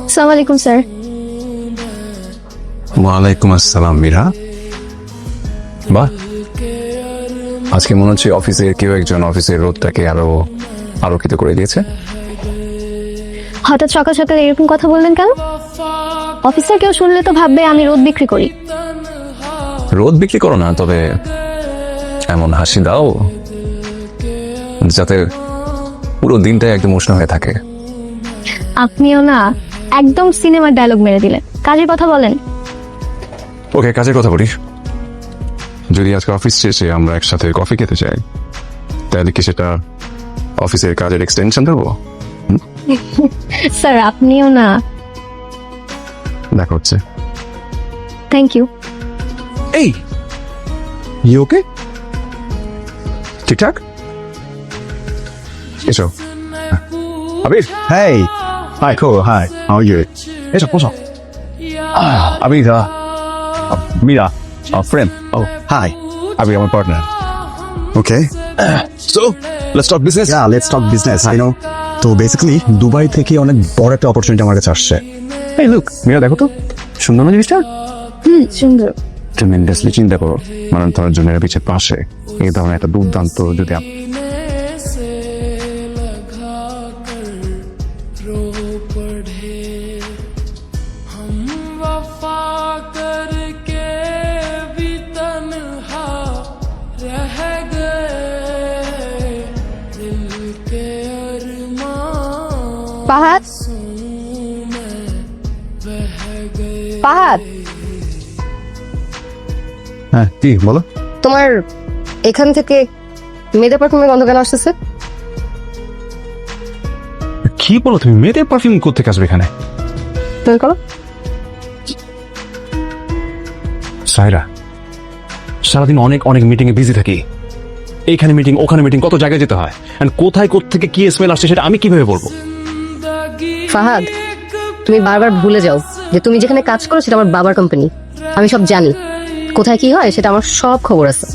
আসসালামু আলাইকুম স্যার। ওয়ালাইকুম আসসালাম মীরা। বাহ, আজকে মনে হচ্ছে অফিসের কেউ একজন অফিসের রোদটাকে আরো আলোকিত করে দিয়েছে। হঠাৎ সকাল সকাল এরকম কথা বললেন কেন? অফিসার কেউ শুনলে তো ভাববে আমি রোদ বিক্রি করি। রোদ বিক্রি করো না, তবে এমন হাসি দাও যাতে পুরো দিনটাই একদম উষ্ণ হয়ে থাকে। আপনিও না একদম সিনেমার ডায়লগ মেরে দিলেন। কাজের কথা বলেন। ওকে, কাজের কথা বলি। যদি আজকে অফিস শেষে আমরা একসাথে কফি খেতে চাই, তাহলে কি সেটা অফিসের কাজের এক্সটেনশন দেবো? স্যার আপনিও না। দেখা হচ্ছে। Thank you. এই, ইউ ওকে? ঠিকঠাক? এসো। আবির। Hey, hi, cool, hi, how are you? এসো বসো। আবির, Mira, our friend. Oh, hi. আবির আমার partner. Okay. So, let's talk business. Yeah, let's talk business. I know. তো বেসিক্যালি দুবাই থেকে অনেক বড় একটা অপরচুনিটি আমার কাছে আসছে। এই লুক, মীরা দেখো তো, সুন্দর না জিনিসটা? সুন্দর। ট্রেমেন্ডাসলি চিন্তা করো, মানে তোমার জন্য পিছের পাশে এই ধরনের একটা দুর্দান্ত যদি পাহাদ, পাহাদ, হ্যাঁ, কি বলো? তোমার এখান থেকে মেয়েদের পারফিউমের গন্ধ কেন আসতেছে? কি বলো তুমি? মেয়েদের পারফিউম কোত্থেকে আসবে এখানে? বের করো। সাইরা, সারাদিন অনেক অনেক মিটিং এ বিজি থাকি। এইখানে মিটিং, ওখানে মিটিং, কত জায়গায় যেতে হয়, এন্ড কোথায় কোত্থেকে কি স্মেল আসছে সেটা আমি কিভাবে বলবো? ফাহাদ, তুমি বারবার ভুলে যাও যে তুমি যেখানে কাজ করো সেটা আমার বাবার কোম্পানি। আমি সব জানি, কোথায় কি হয় সেটা আমার সব খবর আছে।